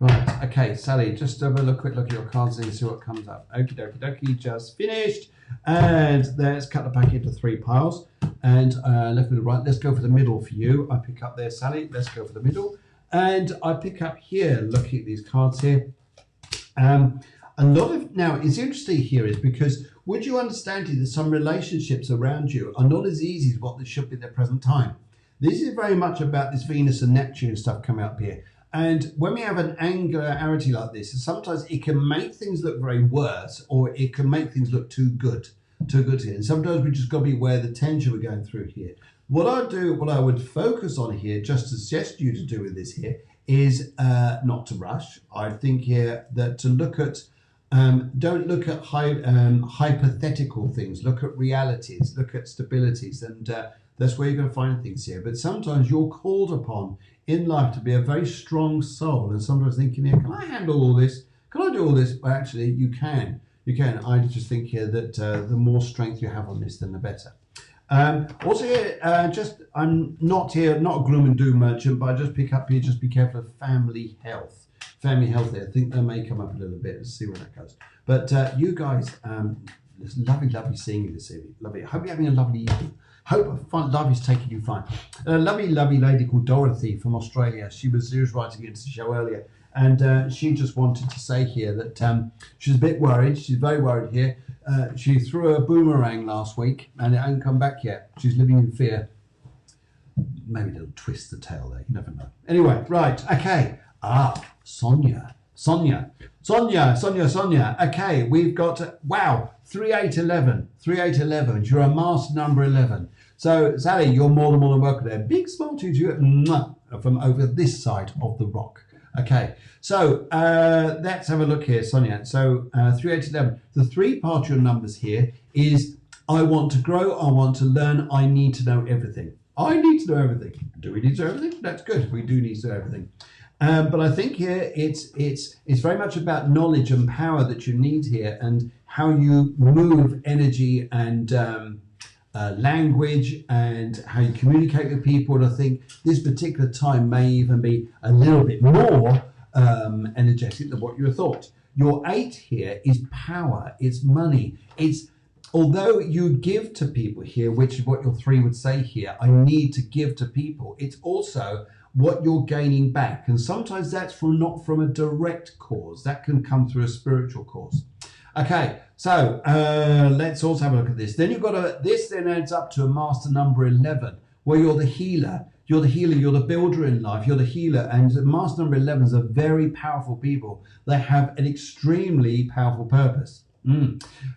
Speaker 1: Right, okay, Sally, just have a quick look at your cards and see what comes up. Okie dokie, just finished. And let's cut the pack into 3 piles. And left, middle, right. Let's go for the middle for you. I pick up there, Sally. Let's go for the middle. And I pick up here, looking at these cards here. A lot of, now, it's interesting here is because would you understand that some relationships around you are not as easy as what they should be at the present time? This is very much about this Venus and Neptune stuff coming up here. And when we have an angularity like this, sometimes it can make things look very worse, or it can make things look too good here. And sometimes we just got to be aware of the tension we're going through here. What I would focus on here, just to suggest you to do with this here, is not to rush. I think here that to look at don't look at hypothetical things. Look at realities. Look at stabilities, and that's where you're going to find things here. But sometimes you're called upon in life to be a very strong soul, and sometimes thinking, here, can I handle all this? Can I do all this? Well, actually, you can. You can. I just think here that the more strength you have on this, then the better. Also here, I'm not here, not a gloom and doom merchant, but I just pick up here, just be careful of family health. Family health here, I think that may come up a little bit. Let's see where that goes. But you guys, it's lovely seeing you this evening. Lovely. I hope you're having a lovely evening. Hope life is taking you fine. A lovely lady called Dorothy from Australia. She was writing into the show earlier, and she just wanted to say here that she's a bit worried. She's very worried here. She threw a boomerang last week and it hasn't come back yet. She's living in fear. Maybe they'll twist the tail there. You never know. Anyway, right. Okay. Sonia. Okay, we've got, wow, 3811. 3811. You're a master number 11. So, Sally, you're more than welcome there. Big smile to you from over this side of the rock. Okay, so let's have a look here, Sonia. So 3811, the three part of your numbers here is I want to grow, I want to learn, I need to know everything. I need to know everything. Do we need to know everything? That's good. We do need to know everything. But I think here it's very much about knowledge and power that you need here, and how you move energy and language, and how you communicate with people. And I think this particular time may even be a little bit more energetic than what you thought. Your 8 here is power, it's money, it's although you give to people here, which is what your 3 would say here, I need to give to people, it's also what you're gaining back. And sometimes that's not from a direct cause, that can come through a spiritual cause. Okay, so let's also have a look at this. Then you've got this then adds up to a master number 11, where you're the healer. You're the healer, you're the builder in life, you're the healer. And master number 11s are very powerful people. They have an extremely powerful purpose.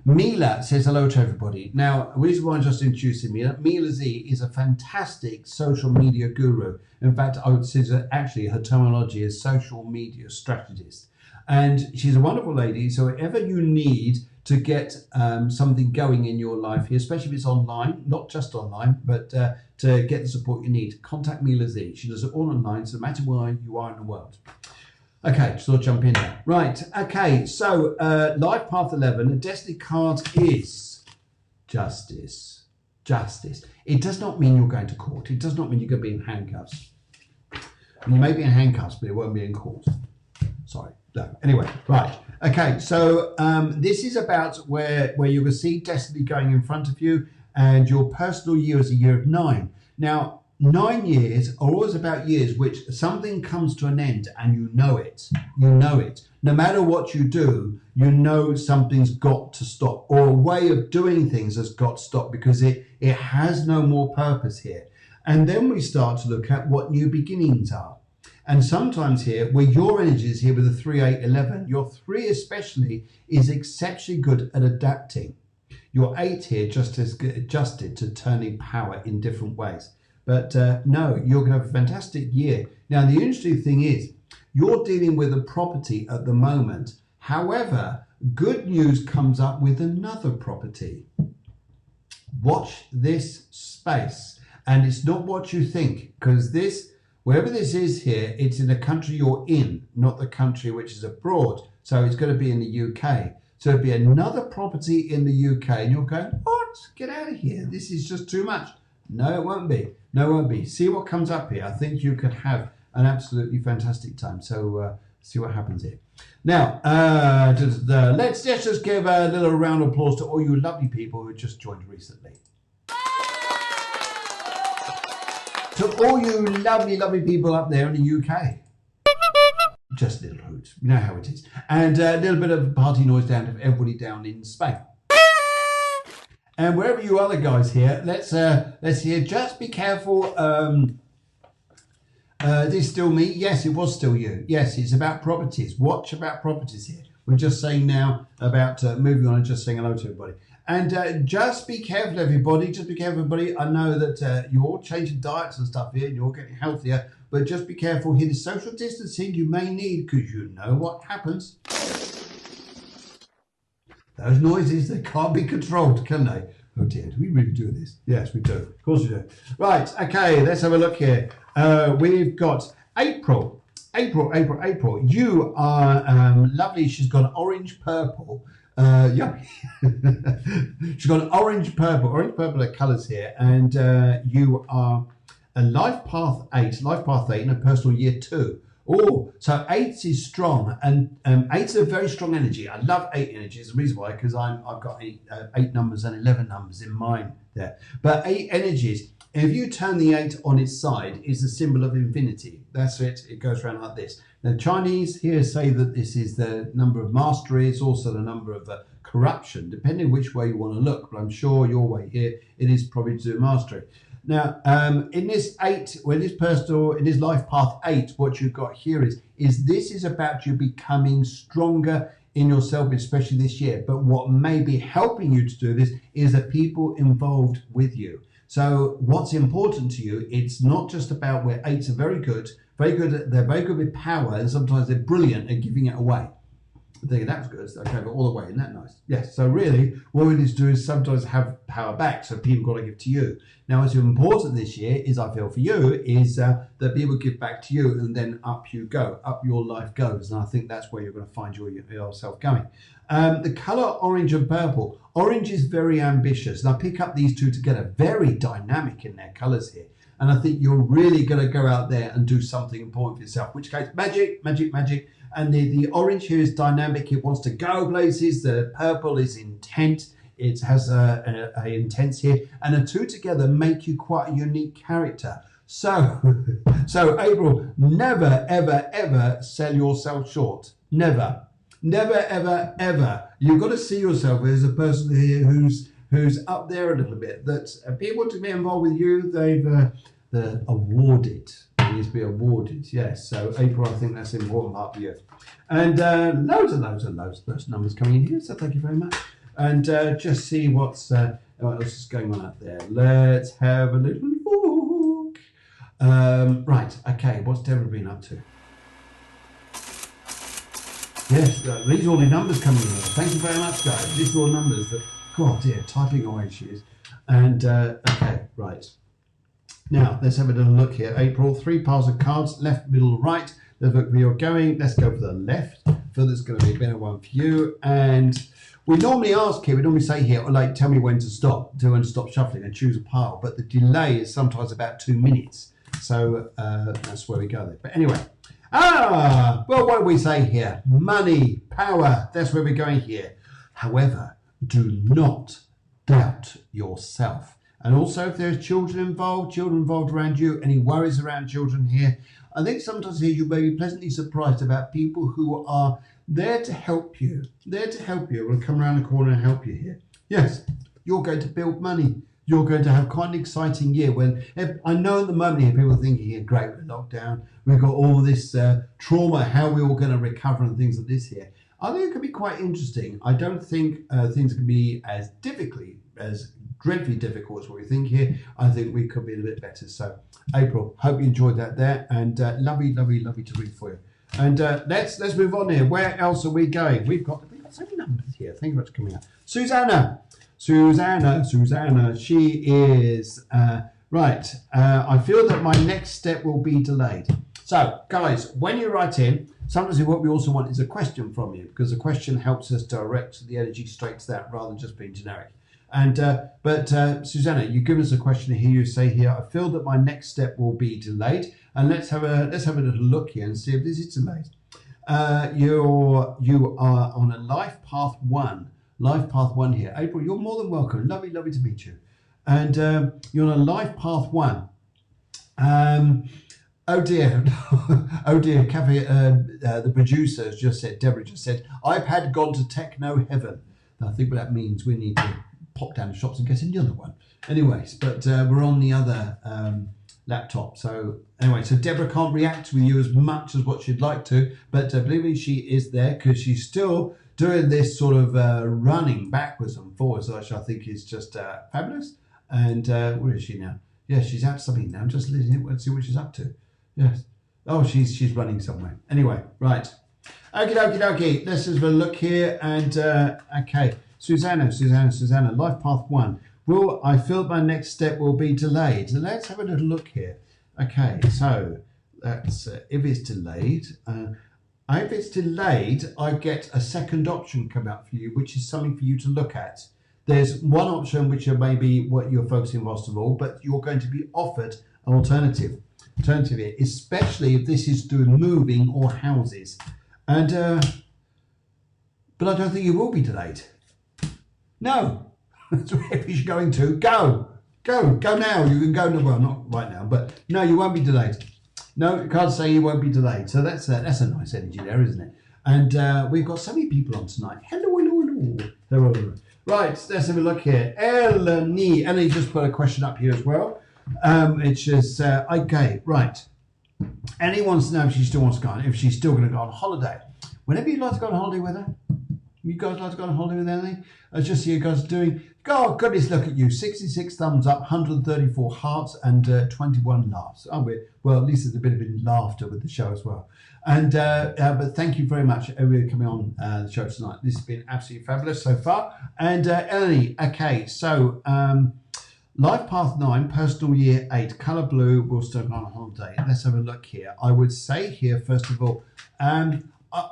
Speaker 1: Mila says hello to everybody. Now, the reason why I'm just introducing Mila, Mila Z is a fantastic social media guru. In fact, I would say that actually her terminology is social media strategist. And she's a wonderful lady. So whatever you need to get something going in your life here, especially if it's online, not just online, but to get the support you need, contact Mila Z. She does it all online, so no matter where you are in the world. Okay, so I'll jump in there. Right, okay, so Life Path 11, the Destiny card is Justice. Justice. It does not mean you're going to court. It does not mean you're going to be in handcuffs. You may be in handcuffs, but it won't be in court. Sorry. No. Anyway, right. Okay, so this is about where you will see destiny going in front of you, and your personal year is a year of 9. Now, 9 years are always about years which something comes to an end and you know it. You know it. No matter what you do, you know something's got to stop, or a way of doing things has got to stop because it has no more purpose here. And then we start to look at what new beginnings are. And sometimes here, where your energy is here with the 3, 8, 11, your 3 especially is exceptionally good at adapting. Your 8 here just has adjusted to turning power in different ways. But no, you're going to have a fantastic year. Now, the interesting thing is, you're dealing with a property at the moment. However, good news comes up with another property. Watch this space. And it's not what you think, because this, wherever this is here, it's in the country you're in, not the country which is abroad. So it's going to be in the UK. So it'll be another property in the UK. And you're going, what? Get out of here. This is just too much. No, it won't be. No, it won't be. See what comes up here. I think you could have an absolutely fantastic time. So see what happens here. Now, let's just give a little round of applause to all you lovely people who just joined recently. To all you lovely, lovely people up there in the UK. Just a little hoot. You know how it is. And a little bit of party noise down to everybody down in Spain. And wherever you other guys here, let's hear. Just be careful. This still me? Yes, it was still you. Yes, it's about properties. Watch about properties here. We're just saying now about moving on and just saying hello to everybody. And just be careful, everybody. Just be careful, everybody. I know that you're all changing diets and stuff here, and you're all getting healthier. But just be careful here. The social distancing you may need, because you know what happens. Those noises, they can't be controlled, can they? Oh dear, do we really do this? Yes, we do. Of course we do. Right, okay, let's have a look here. We've got April. April. You are lovely. She's got orange purple. Yeah. She's got orange purple. Orange purple are colours here. And you are a life path 8 in a personal year 2. Oh, so 8 is strong, and 8 is a very strong energy. I love 8 energy. It's the reason why, because I've got 8 numbers and 11 numbers in mine there. But 8 energies, if you turn the 8 on its side, is a symbol of infinity. That's it. It goes around like this. Now, Chinese here say that this is the number of mastery. It's also the number of corruption, depending which way you want to look. But I'm sure your way here, it is probably to do mastery. Now, in this 8, in this life path 8, what you've got here is this is about you becoming stronger in yourself, especially this year. But what may be helping you to do this is the people involved with you. So what's important to you, it's not just about where 8s are very good. They're very good with power, and sometimes they're brilliant at giving it away. I think that was good. Okay, but all the way, isn't that nice? Yes. So really, what we need to do is sometimes have power back, so people got to give to you. Now, what's important this year is, I feel for you, is that people give back to you, and then up you go, up your life goes, and I think that's where you're going to find yourself going. The colour orange and purple. Orange is very ambitious, and I pick up these two together, very dynamic in their colours here. And I think you're really going to go out there and do something important for yourself, which case magic. And the orange here is dynamic. It wants to go places. The purple is intent. It has a intense here. And the two together make you quite a unique character. So April, never, ever, ever sell yourself short. Never, ever, ever. You've got to see yourself as a person here who's up there a little bit. That people to be involved with you, they're awarded. It needs to be awarded, yes. So April, I think that's an important part for you. And loads of those numbers coming in here. So thank you very much. And just see what else is going on out there. Let's have a little look. Right, okay. What's Deborah been up to? Yes, these are all the numbers coming in. Thank you very much, guys. These are all numbers that, God dear, typing away she is. And okay, right. Now, let's have a little look here. April, 3 piles of cards, left, middle, right. Let's look where you're going. Let's go for the left. I feel there's going to be a better one for you. And we normally ask here, we normally say here, like, tell me when to stop shuffling and choose a pile. But the delay is sometimes about 2 minutes. So that's where we go there. But anyway. Well, what do we say here? Money, power, that's where we're going here. However, do not doubt yourself. And also, if there's children involved around you, any worries around children here, I think sometimes here you may be pleasantly surprised about people who are there to help you. Will come around the corner and help you here. Yes, you're going to build money. You're going to have quite an exciting year. I know at the moment here people are thinking, yeah, great, we're locked down. We've got all this trauma, how we're all going to recover and things like this here. I think it could be quite interesting. I don't think things can be as dreadfully difficult as what we think here. I think we could be a little bit better. So, April, hope you enjoyed that there, and lovely to read for you. And let's move on here. Where else are we going? We've got so many numbers here. Thank you very much for coming out. Susanna, she is right. I feel that my next step will be delayed. So, guys, when you write in, sometimes what we also want is a question from you, because a question helps us direct the energy straight to that rather than just being generic. And but Susanna, you give us a question here. You say here, I feel that my next step will be delayed, and let's have a little look here and see if this is delayed. You are on a life path 1. Life path 1 here. April, you're more than welcome. Lovely to meet you. And you're on a life path 1. Oh dear, Cafe, the producer has just said, Deborah just said, iPad gone to techno heaven. I think what that means, we need to pop down the shops and get in the other one. Anyways, but we're on the other laptop. So anyway, so Deborah can't react with you as much as what she'd like to, but believe me, she is there because she's still doing this sort of running backwards and forwards, which I think is just fabulous. And where is she now? Yeah, she's out something now. Just let's see what she's up to. Yes. Oh, she's running somewhere. Anyway, right. Okay. Let's just have a look here. And okay, Susanna. Life path 1. Will I feel my next step will be delayed? So let's have a little look here. Okay, so that's if it's delayed. If it's delayed, I get a second option come out for you, which is something for you to look at. There's one option which are maybe what you're focusing most of all, but you're going to be offered an alternative here, especially if this is doing moving or houses. And but I don't think you will be delayed. No. So if you're going to go now. You can go. Well, not right now, but no, you won't be delayed. No, you can't say you won't be delayed. So that's a nice energy there, isn't it? And we've got so many people on tonight. Hello. Right, let's have a look here. Eleni just put a question up here as well. It's just okay, right. Ellie wants to know if she still wants to go on, if she's still going to go on holiday. Whenever you'd like to go on holiday with her, you guys like to go on holiday with Ellie? I just see you guys doing. God, goodness, look at you! 66 thumbs up, 134 hearts, and 21 laughs. Oh, well, at least there's a bit of laughter with the show as well. And but thank you very much for coming on the show tonight. This has been absolutely fabulous so far. And Ellie, okay, so Life Path 9, Personal Year 8, Colour Blue, will still go on holiday. Let's have a look here. I would say here, first of all,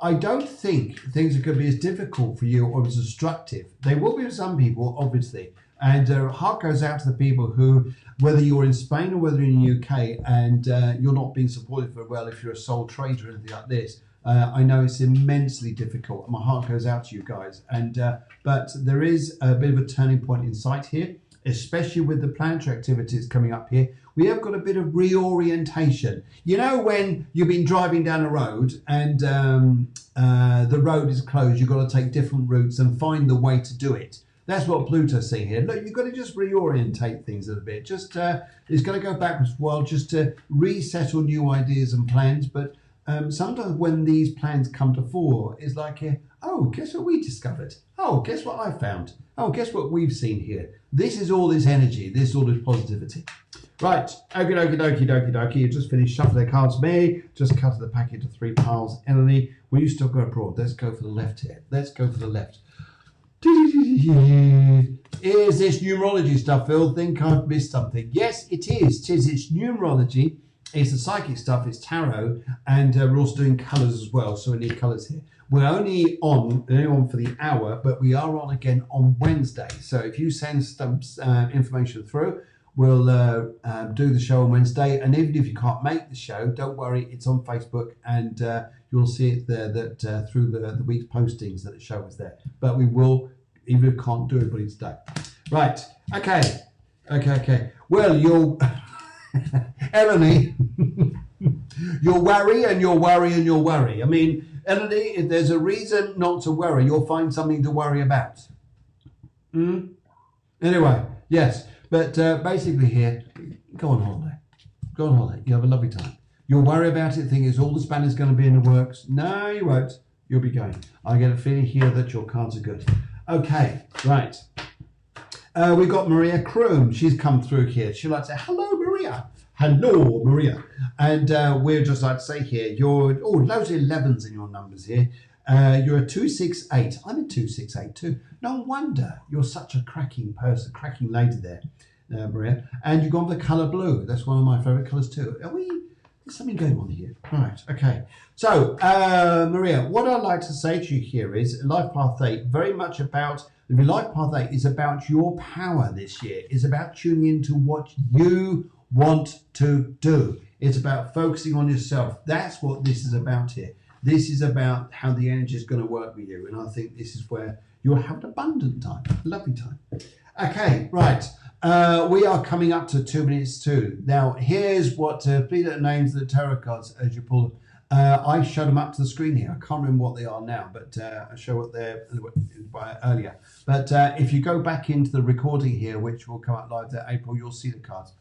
Speaker 1: I don't think things are going to be as difficult for you or as destructive. They will be for some people, obviously. And heart goes out to the people who, whether you're in Spain or whether you're in the UK, and you're not being supported very well if you're a sole trader or anything like this. I know it's immensely difficult. My heart goes out to you guys. And but there is a bit of a turning point in sight here, especially with the planetary activities coming up here. We have got a bit of reorientation. You know, when you've been driving down a road and the road is closed, you've got to take different routes and find the way to do it. That's what Pluto's saying here. Look, you've got to just reorientate things a little bit. Just it's going to go backwards for a while just to resettle new ideas and plans. But sometimes when these plans come to fore, it's like, oh, guess what we discovered? Oh, guess what I found? Oh, guess what we've seen here? This is all this energy. This is all this positivity. Right, okie. You just finished shuffling the cards for me. Just cut the pack into 3 piles. Emily, will you still go abroad? Let's go for the left here. Let's go for the left. Is this numerology stuff, Phil? Think I've missed something. Yes, it is. It's numerology. It's the psychic stuff. It's tarot. And we're also doing colours as well. So we need colours here. We're only on for the hour, but we are on again on Wednesday. So if you send some information through, we'll do the show on Wednesday. And even if you can't make the show, don't worry, it's on Facebook, and you'll see it there that through the week's postings that the show is there. But we will, even if we can't do everybody today. Right, okay. Well, you'll, Eleni, you'll worry and you'll worry and you'll worry. I mean, Eleni, if there's a reason not to worry, you'll find something to worry about. Anyway, yes. But basically here, go on holiday. You have a lovely time. You'll worry about it, think it's all the spanners going to be in the works. No, you won't. You'll be going. I get a feeling here that your cards are good. Okay, right. We've got Maria Kroom. She's come through here. She'd like to say, hello, Maria. Hello, Maria. And we'd just like to say here, you're, loads of 11s in your numbers here. You're a 268. I'm a 268 too. No wonder you're such a cracking person, cracking lady there, Maria. And you've gone for the colour blue. That's one of my favourite colours too. There's something going on here. Right, okay. So, Maria, what I'd like to say to you here is Life Path 8, very much about, Life Path 8 is about your power this year. It's about tuning into what you want to do. It's about focusing on yourself. That's what this is about here. This is about how the energy is going to work with you. And I think this is where you'll have an abundant time, a lovely time. Okay, right. We are coming up to 2 minutes to. Now, here's what, please don't names the tarot cards as you pull them. I showed them up to the screen here. I can't remember what they are now, but I show what they're earlier. But if you go back into the recording here, which will come up live there, April, you'll see the cards.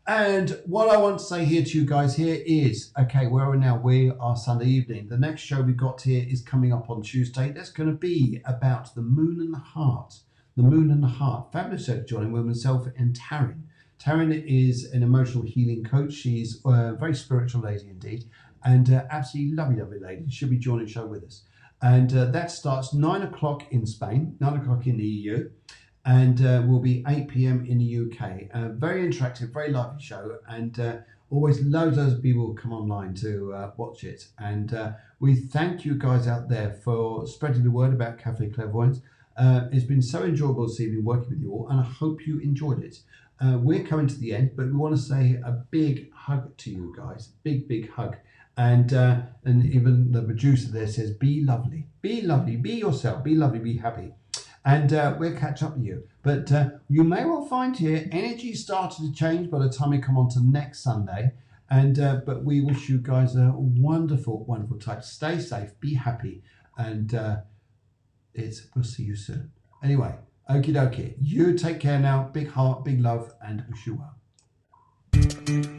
Speaker 1: And what I want to say here to you guys here is, okay, where are we now? We are Sunday evening. The next show we got here is coming up on Tuesday. That's going to be about the moon and the heart. The moon and the heart. Fabulous show joining with myself and Taryn. Taryn is an emotional healing coach. She's a very spiritual lady indeed. and absolutely lovely lady. She'll be joining the show with us. And that starts 9 o'clock in Spain, 9 o'clock in the EU, and will be 8 p.m. in the UK. Very interactive, very lively show, and always loads of people will come online to watch it. And we thank you guys out there for spreading the word about Cafe Clairvoyance. It's been so enjoyable this evening working with you all, and I hope you enjoyed it. We're coming to the end, but we want to say a big hug to you guys. Big hug. And even the producer there says, be lovely, be yourself, be lovely, be happy. And we'll catch up with you. But you may well find here, energy started to change by the time we come on to next Sunday. And but we wish you guys a wonderful time. Stay safe, be happy, and we'll see you soon. Anyway, okie dokie. You take care now. Big heart, big love, and wish you well.